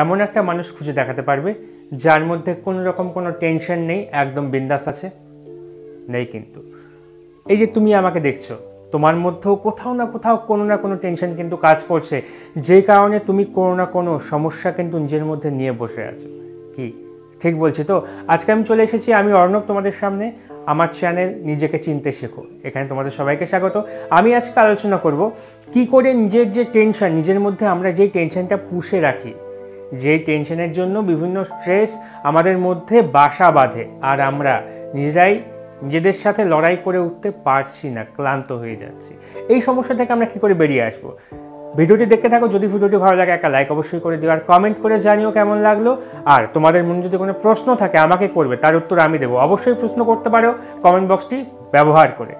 এমন একটা মানুষ খুঁজে দেখাতে পারবে যার মধ্যে কোনো রকম কোনো টেনশন নেই, একদম বিন্দাস আছে? নেই কিন্তু। এই যে তুমি আমাকে দেখছো, তোমার মধ্যেও কোথাও না কোনো টেনশন কিন্তু কাজ করছে, যে কারণে তুমি কোনো না কোনো সমস্যা কিন্তু নিজের মধ্যে নিয়ে বসে আছো। কি ঠিক বলছি তো? আজকে আমি চলে এসেছি, আমি অর্ণব, তোমাদের সামনে। আমার চ্যানেল নিজেকে চিনতে শেখো, এখানে তোমাদের সবাইকে স্বাগত। আমি আজকে আলোচনা করব কি করে নিজের যে টেনশন, নিজের মধ্যে আমরা যেই টেনশনটা পুষে রাখি, যেই টেনশনের জন্য বিভিন্ন স্ট্রেস আমাদের মধ্যে বাসা বাঁধে, আর আমরা নিজেদের সাথে লড়াই করে উঠতে পারছি না, ক্লান্ত হয়ে যাচ্ছি। এই সমস্যা থেকে আমরা কি করে বেরিয়ে আসবো? ভিডিওটি দেখতে থাকো। যদি ভিডিওটি ভালো লাগে একটা লাইক অবশ্যই করে দিও, আর কমেন্ট করে জানিও কেমন লাগলো। আর তোমাদের মনে যদি কোনো প্রশ্ন থাকে আমাকে করবে, তার উত্তর আমি দেবো। অবশ্যই প্রশ্ন করতে পারো কমেন্ট বক্সটি ব্যবহার করে।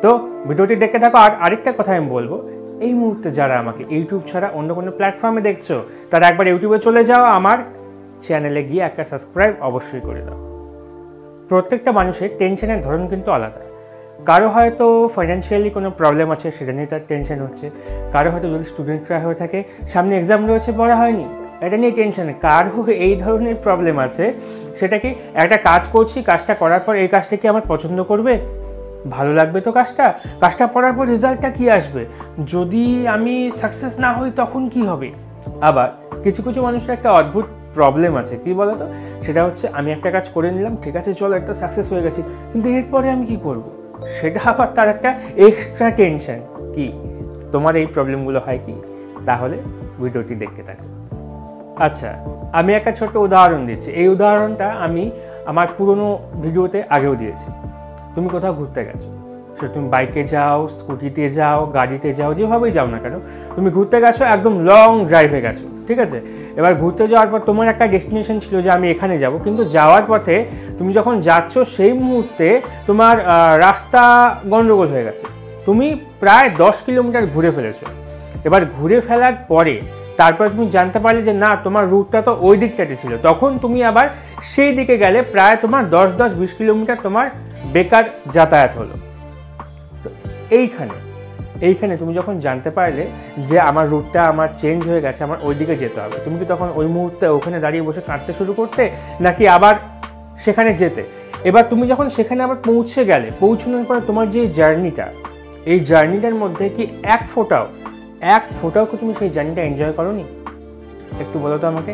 তো ভিডিওটি দেখতে থাকো। আর আরেকটা কথা আমি বলবো, এই মুহূর্তে যারা আমাকে ইউটিউব ছাড়া অন্য কোনো প্ল্যাটফর্মে দেখছো, তারা একবার ইউটিউবে চলে যাও, আমার চ্যানেলে গিয়ে একটা সাবস্ক্রাইব অবশ্যই করে দাও। প্রত্যেকটা মানুষের টেনশনের ধরন কিন্তু আলাদা। কারো হয়তো ফাইন্যান্সিয়ালি কোনো প্রবলেম আছে, সেটা নিয়ে তার টেনশন হচ্ছে। কারো হয়তো যদি স্টুডেন্টরা হয়ে থাকে, সামনে এক্সাম রয়েছে, পড়া হয়নি, এটা নিয়ে টেনশন। কারো এই ধরনের প্রবলেম আছে, সেটা কি একটা কাজ করছি, কাজটা করার পর এই কাজটা কি আমার পছন্দ করবে, ভালো লাগবে তো কাজটা পড়ার পর রেজাল্টটা কি আসবে, যদি আমি সাকসেস না হই তখন কি হবে। আবার কিছু মানুষের একটা অদ্ভুত প্রবলেম আছে, কি বলতো? সেটা হচ্ছে, আমি একটা কাজ করে নিলাম, ঠিক আছে চলো একটা সাকসেস হয়ে গেছি, কিন্তু এরপরে আমি কি করব, সেটা আবার তার একটা এক্সট্রা টেনশন। কি তোমার এই প্রবলেমগুলো হয় কি? তাহলে ভিডিওটি দেখতে থাকো। আচ্ছা, আমি একটা ছোট্ট উদাহরণ দিচ্ছি। এই উদাহরণটা আমি আমার পুরনো ভিডিওতে আগেও দিয়েছি। তুমি কোথাও ঘুরতে গেছো, সে তুমি বাইকে যাও, স্কুটিতে যাও, গাড়িতে যাও, যেভাবেই যাও না কেন, তুমি ঘুরতে গেছো, একদম লং ড্রাইভে গেছো, ঠিক আছে? এবার ঘুরতে যাওয়ার পর তোমার একটা ডেস্টিনেশন ছিল যে আমি এখানে যাব, কিন্তু যাওয়ার পথে তুমি যখন যাচ্ছ সেই মুহূর্তে তোমার রাস্তা গন্ডগোল হয়ে গেছে, তুমি প্রায় 10 কিলোমিটার ঘুরে ফেলেছো। এবার ঘুরে ফেলার পরে তারপর তুমি জানতে পারলে যে না, তোমার রুটটা তো ওই দিকটাতে ছিল, তখন তুমি আবার সেই দিকে গেলে প্রায় তোমার 10-20 কিলোমিটার তোমার বেকার যাতায়াত হলো। তো এইখানে তুমি যখন জানতে পারলে যে আমার রুটটা আমার চেঞ্জ হয়ে গেছে, আমার ওই দিকে যেতে হবে, তুমি কি তখন ওই মুহূর্তে ওখানে দাঁড়িয়ে বসে কাঁদতে শুরু করতে, নাকি আবার সেখানে যেতে? এবার তুমি যখন সেখানে আবার পৌঁছে গেলে, পৌঁছানোর পরে তোমার যে জার্নিটা, এই জার্নিটার মধ্যে কি এক ফোঁটাও কি তুমি সেই জার্নিটা এনজয় করোনি? একটু বলো তো আমাকে।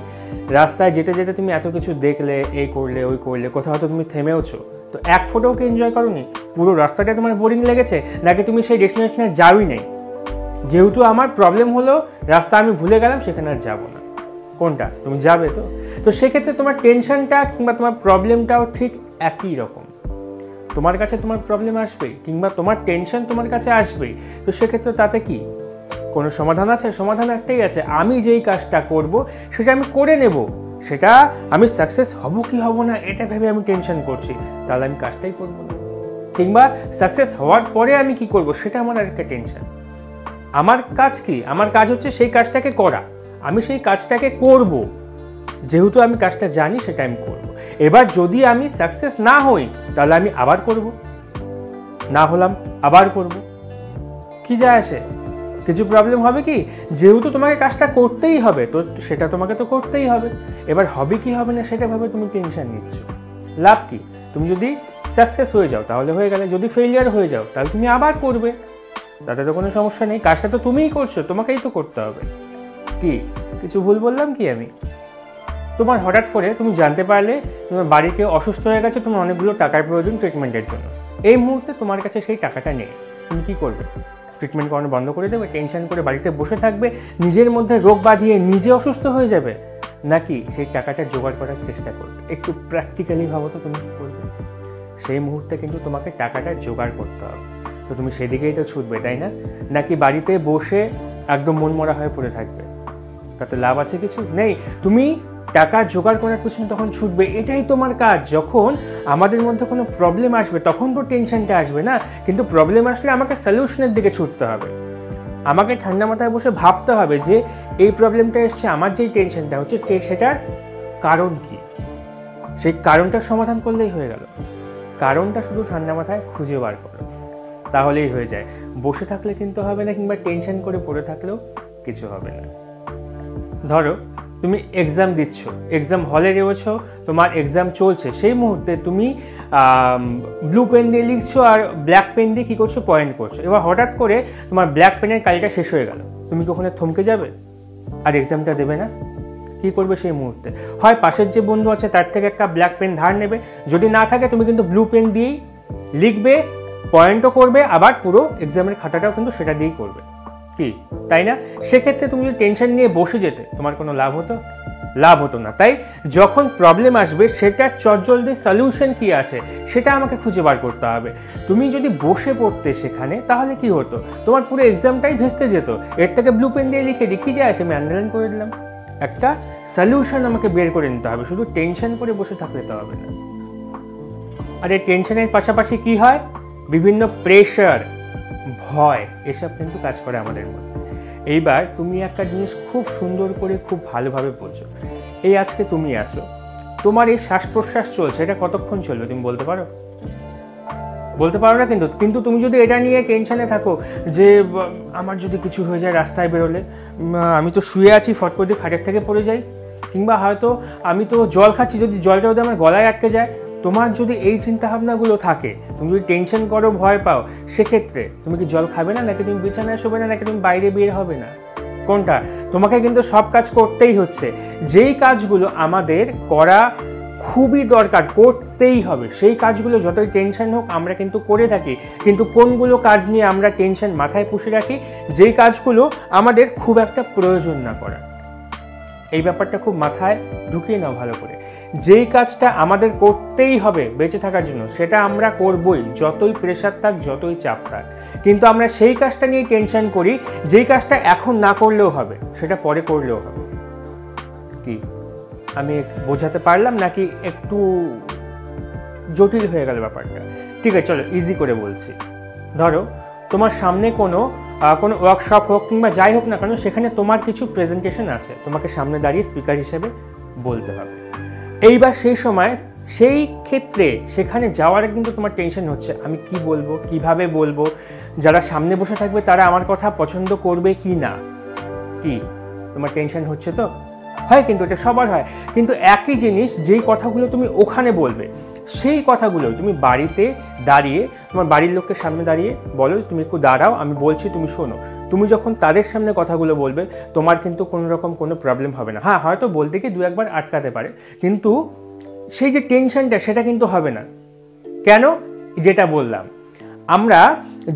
রাস্তায় যেতে যেতে তুমি এত কিছু দেখলে, এই করলে ওই করলে, কোথাও তো তুমি থেমেওছো, তো এক ফোটাও কি এনজয় করোনি? পুরো রাস্তাটা তোমার বোরিং লেগেছে, নাকি তুমি সেই ডেস্টিনেশনে যাওই নেই, যেহেতু আমার প্রবলেম হলো রাস্তা আমি ভুলে গেলাম, সেখানে আর যাবো না? কোনটা? তুমি যাবে তো। তো সেক্ষেত্রে তোমার টেনশনটা কিংবা তোমার প্রবলেমটাও ঠিক একই রকম। তোমার কাছে তোমার প্রবলেম আসবেই, কিংবা তোমার টেনশন তোমার কাছে আসবেই। তো সেক্ষেত্রে তাতে কি কোনো সমাধান আছে? সমাধান একটাই আছে, আমি যেই কাজটা করব সেটা আমি করে নেব। সেটা আমি সাকসেস হব কি হব না এটা ভেবে আমি টেনশন করছি, তাহলে আমি কাজটাই করব না। কিংবা সাকসেস হওয়ার পরে আমি কি করব, সেটা আমার আরেকটা টেনশন। আমার কাজ কি? আমার কাজ হচ্ছে সেই কাজটাকে করা, আমি সেই কাজটাকে করব, যেহেতু আমি কাজটা জানি সেটা আমি করব। এবার যদি আমি সাকসেস না হই, তাহলে আমি আবার করব, না হলাম আবার করব, কি যায় আসে? কিছু প্রবলেম হবে কি, যেহেতু তোমাকে কাজটা করতেই হবে, তো সেটা তোমাকে তো করতেই হবে। এবার হবে কি হবে না সেটা ভাবে তুমি টেনশন নিচ্ছ, লাভ কি? তুমি যদি সাকসেস হয়ে যাও তাহলে হয়ে গেলে, যদি ফেলিয়ার হয়ে যাও তাহলে তুমি আবার করবে, তাতে তো কোনো সমস্যা নেই। কাজটা তো তুমিই করছো, তোমাকেই তো করতে হবে। কি কিছু ভুল বললাম কি আমি? তোমার হঠাৎ করে তুমি জানতে পারলে তোমার বাড়িতে অসুস্থ হয়ে গেছে, তোমার অনেকগুলো টাকার প্রয়োজন ট্রিটমেন্টের জন্য। এই মুহূর্তে তোমার কাছে সেই টাকাটা নেই, তুমি কি করবে? ট্রিটমেন্ট করানো বন্ধ করে দেবে, টেনশন করে বাড়িতে বসে থাকবে, নিজের মধ্যে রোগ বাঁধিয়ে নিজে অসুস্থ হয়ে যাবে, নাকি সেই টাকাটা জোগাড় করার চেষ্টা করবে? একটু প্র্যাকটিক্যালি ভাবো তো, তুমি কী করবে? সেই মুহূর্তে কিন্তু তোমাকে টাকাটা জোগাড় করতে হবে, তো তুমি সেদিকেই তো ছুটবে, তাই না? নাকি বাড়িতে বসে একদম মনমরা হয়ে পড়ে থাকবে? তাতে লাভ আছে কিছু নেই। তুমি টাকা জোগাড় করার পিছনে তখন ছুটবে, এটাই তোমার কাজ। যখন আমাদের মধ্যে কোনো প্রবলেম আসবে তখন তো টেনশনটা আসবে না, কিন্তু প্রবলেম আসলে আমাকে সলিউশনের দিকে ছুটতে হবে। আমাকে ঠান্ডা মাথায় বসে ভাবতে হবে যে এই প্রবলেমটা এসছে, আমার যেই টেনশনটা হচ্ছে সেটার কারণ কি, সেই কারণটার সমাধান করলেই হয়ে গেল। কারণটা শুধু ঠান্ডা মাথায় খুঁজে বার করো, তাহলেই হয়ে যায়। বসে থাকলে কিন্তু হবে না, কিংবা টেনশন করে পড়ে থাকলেও কিছু হবে না। ধরো তুমি এক্সাম দিচ্ছ, এক্সাম হলে রয়েছ, তোমার এক্সাম চলছে, সেই মুহূর্তে তুমি ব্লু পেন দিয়ে লিখছো আর ব্ল্যাক পেন দিয়ে কী করছো, পয়েন্ট করছো। এবার হঠাৎ করে তোমার ব্ল্যাক পেনের কালিটা শেষ হয়ে গেল, তুমি কি ওখানে থমকে যাবে আর এক্সামটা দেবে না? কী করবে সেই মুহূর্তে? হয় পাশের যে বন্ধু আছে তার থেকে একটা ব্ল্যাক পেন ধার নেবে, যদি না থাকে তুমি কিন্তু ব্লু পেন দিয়েই লিখবে, পয়েন্টও করবে, আবার পুরো এক্সামের খাতাটাও কিন্তু সেটা দিয়েই করবে, কি তাই না? সেক্ষেত্রে তুমি যদি টেনশন নিয়ে বসে যেতে, তোমার কোনো লাভ হতো? লাভ হতো না। তাই যখন প্রবলেম আসবে সেটার চটজলদি সলিউশন কি আছে সেটা আমাকে খুঁজে বার করতে হবে। তুমি যদি বসে পড়তে সেখানে, তাহলে কি হতো, তোমার পুরো এক্সামটাই ভেস্তে যেত। এর থেকে ব্লু পেন দিয়ে লিখে দিই, কি যায় আসে, আমি আন্ডারলাইন করে দিলাম। একটা সলিউশন আমাকে বের করে নিতে হবে, শুধু টেনশন করে বসে থাকলে তো হবে না। আর এই টেনশনের পাশাপাশি কি হয়, বিভিন্ন প্রেশার, ভয়, এসব কিন্তু কাজ করে আমাদের মধ্যে। এইবার তুমি একটা জিনিস খুব সুন্দর করে খুব ভালোভাবে বলছো, এই আজকে তুমি আছো, তোমার এই শ্বাস প্রশ্বাস চলছে, এটা কতক্ষণ চলবে তুমি বলতে পারো? বলতে পারো না। কিন্তু তুমি যদি এটা নিয়ে টেনশনে থাকো যে আমার যদি কিছু হয়ে যায় রাস্তায় বেরোলে, আমি তো শুয়ে আছি, ফট করে খাটের থেকে পড়ে যাই, কিংবা হয়তো আমি তো জল খাচ্ছি, যদি জলটা যদি আমার গলায় আটকে যায়, তোমার যদি এই চিন্তাভাবনাগুলো থাকে, তুমি যদি টেনশন করো, ভয় পাও, সেক্ষেত্রে তুমি কি জল খাবে না, নাকি তুমি বিছানায় শোবে না, নাকি তুমি বাইরে বের হবে না? কোনটা? তোমাকে কিন্তু সব কাজ করতেই হচ্ছে। যেই কাজগুলো আমাদের করা খুবই দরকার, করতেই হবে, সেই কাজগুলো যতই টেনশন হোক আমরা কিন্তু করে থাকি। কিন্তু কোনগুলো কাজ নিয়ে আমরা টেনশন মাথায় পুষে রাখি, যেই কাজগুলো আমাদের খুব একটা প্রয়োজন না করা। এই ব্যাপারটা খুব মাথায় ঢুকিয়ে নাও ভালো করে। যেই কাজটা আমাদের করতেই হবে বেঁচে থাকার জন্য, সেটা আমরা করবই, যতই প্রেশার থাক, যতই চাপ থাক। কিন্তু আমরা সেই কাজটা নিয়ে টেনশন করি, যেই কাজটা এখন না করলেও হবে, সেটা পরে করলেও হবে। কি আমি বোঝাতে পারলাম, নাকি একটু জটিল হয়ে গেল ব্যাপারটা? ঠিক আছে, চলো ইজি করে বলছি। ধরো তোমার সামনে কোনো ওয়ার্কশপ হোক কিংবা যাই হোক না কেন, সেখানে তোমার কিছু প্রেজেন্টেশন আছে, তোমাকে সামনে দাঁড়িয়ে স্পিকার হিসেবে বলতে হবে। এইবার সেই সময়, সেই ক্ষেত্রে সেখানে যাওয়ার কিন্তু তোমার টেনশন হচ্ছে, আমি কি বলবো, কিভাবে বলবো, যারা সামনে বসে থাকবে তারা আমার কথা পছন্দ করবে কি না, কি তোমার টেনশন হচ্ছে? তো হয়, কিন্তু এটা সবার হয়। কিন্তু একই জিনিস, যেই কথাগুলো তুমি ওখানে বলবে, সেই কথাগুলো তুমি বাড়িতে দাঁড়িয়ে, তোমার বাড়ির লোকের সামনে দাঁড়িয়ে বলো, তুমি একটু দাঁড়াও, আমি বলছি, তুমি শোনো। তুমি যখন তাদের সামনে কথাগুলো বলবে, তোমার কিন্তু কোনো রকম কোনো প্রবলেম হবে না। হ্যাঁ, হয়তো বলতে গিয়ে দু একবার আটকাতে পারে, কিন্তু সেই যে টেনশনটা, সেটা কিন্তু হবে না। কেন? যেটা বললাম, আমরা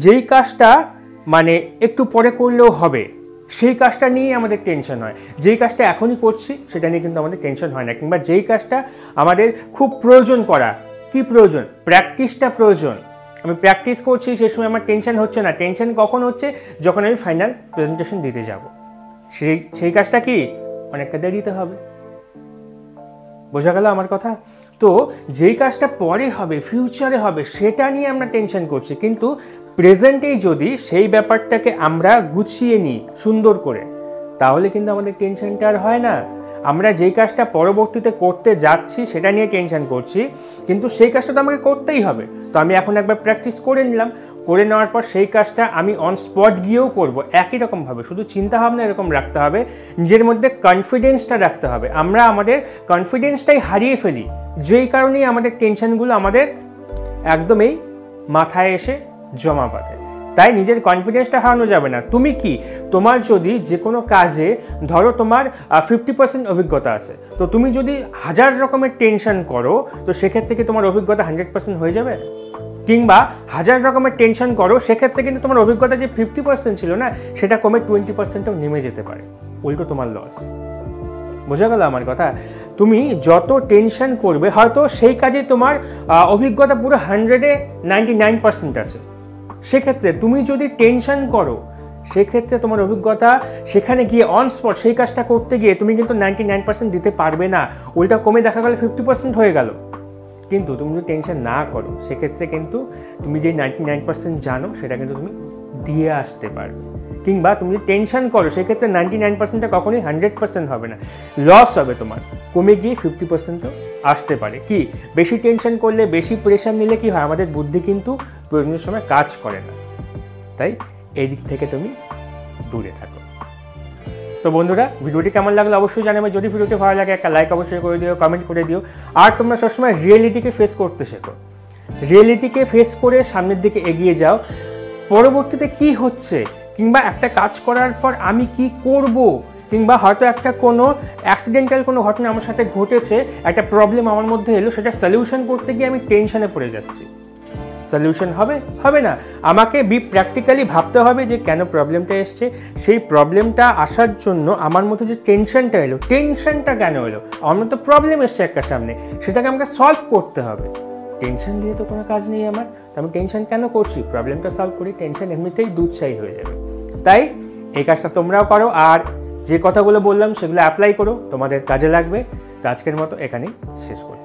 যেই কাজটা মানে একটু পরে করলেও হবে, সেই কাজটা নিয়ে আমাদের টেনশন হয়। যেই কাজটা এখনই করছি সেটা নিয়ে কিন্তু আমাদের টেনশন হয় না। কিংবা যেই কাজটা আমাদের খুব প্রয়োজন করা, কি প্রয়োজন, প্র্যাকটিসটা প্রয়োজন, আমি প্র্যাকটিস করছি, সেই সময় আমার টেনশন হচ্ছে না। টেনশন কখন হচ্ছে? যখন আমি ফাইনাল প্রেজেন্টেশন দিতে যাব, সেই কাজটা কি অনেকটা দেরিতে হবে। বোঝা গেল আমার কথা? তো যেই কাজটা পরে হবে, ফিউচারে হবে, সেটা নিয়ে আমরা টেনশন করছি। কিন্তু প্রেজেন্টেই যদি সেই ব্যাপারটাকে আমরা গুছিয়ে নিই সুন্দর করে, তাহলে কিন্তু আমাদের টেনশনটা আর হয় না। আমরা যেই কাজটা পরবর্তীতে করতে যাচ্ছি সেটা নিয়ে টেনশন করছি, কিন্তু সেই কাজটা তো আমাকে করতেই হবে। তো আমি এখন একবার প্র্যাকটিস করে নিলাম, করে নেওয়ার পর সেই কাজটা আমি অন স্পট গিয়েও করব। একই রকমভাবে, শুধু চিন্তাভাবনা এরকম রাখতে হবে, নিজের মধ্যে কনফিডেন্সটা রাখতে হবে। আমরা আমাদের কনফিডেন্সটাই হারিয়ে ফেলি, যেই কারণেই আমাদের টেনশনগুলো আমাদের একদমই মাথায় এসে জমা বাঁধে। তাই নিজের কনফিডেন্সটা হারানো যাবে না। তুমি কি, তোমার যদি যে কোনো কাজে, ধরো তোমার 50% অভিজ্ঞতা আছে, তো তুমি যদি 1000 রকমের টেনশন করো, তো সেক্ষেত্রে কি তোমার অভিজ্ঞতা 100% হয়ে যাবে? কিংবা 1000 রকমের টেনশন করো, সেক্ষেত্রে কিন্তু তোমার অভিজ্ঞতা যে 50% ছিল না, সেটা কমে 20%ও নেমে যেতে পারে, উল্টো তোমার লস। বোঝা গেল আমার কথা? তুমি যত টেনশন করবে, হয়তো সেই কাজে তোমার অভিজ্ঞতা পুরো 100-এ 99% আছে, সেক্ষেত্রে তুমি যদি টেনশন করো, সেক্ষেত্রে তোমার অভিজ্ঞতা সেখানে গিয়ে অন স্পট সেই কাজটা করতে গিয়ে তুমি কিন্তু 99% দিতে পারবে না, উল্টা কমে দেখা গেল 50% হয়ে গেল। কিন্তু তুমি যদি টেনশন না করো, সেক্ষেত্রে কিন্তু তুমি যে 99% জানো সেটা কিন্তু তুমি দিয়ে আসতে পারবে। কিংবা তুমি যদি টেনশন করো, সেক্ষেত্রে 99%টা কখনোই 100% হবে না, লস হবে তোমার, কমে গিয়ে 50%ও আসতে পারে। কি, বেশি টেনশন করলে, বেশি প্রেশার নিলে কি হয়, আমাদের বুদ্ধি কিন্তু প্রয়োজনের সময় কাজ করে না। তাই এই দিক থেকে তুমি দূরে থাকো। তো বন্ধুরা, ভিডিওটি কেমন লাগলো অবশ্যই জানাবে। যদি ভিডিওটি ভালো লাগে একটা লাইক অবশ্যই করে দিও, কমেন্ট করে দিও। আর তোমরা সবসময় রিয়েলিটিকে ফেস করতে শেখো, রিয়েলিটিকে ফেস করে সামনের দিকে এগিয়ে যাও। পরবর্তীতে কি হচ্ছে, কিংবা একটা কাজ করার পর আমি কি করব, কিংবা হয়তো একটা কোনো অ্যাক্সিডেন্টাল কোনো ঘটনা আমার সাথে ঘটেছে, একটা প্রবলেম আমার মধ্যে এলো, সেটা সলিউশন করতে গিয়ে আমি টেনশনে পড়ে যাচ্ছি। সলিউশন হবে না। আমাকে প্র্যাকটিক্যালি ভাবতে হবে যে কেন প্রবলেমটা এসছে, সেই প্রবলেমটা আসার জন্য আমার মধ্যে যে টেনশনটা এলো, টেনশনটা কেন এলো, আমার মধ্যে প্রবলেম এসছে একটা সামনে, সেটাকে আমাকে সলভ করতে হবে। টেনশন দিয়ে তো কোনো কাজ নেই আমার, তো আমি টেনশন কেন করছি, প্রবলেমটা সলভ করি, টেনশন এমনিতেই দুধসাই হয়ে যাবে। তাই এই কাজটা তোমরাও করো, আর যে কথাগুলো বললাম সেগুলো অ্যাপ্লাই করো, তোমাদের কাজে লাগবে। তো আজকের মতো এখানেই শেষ করি।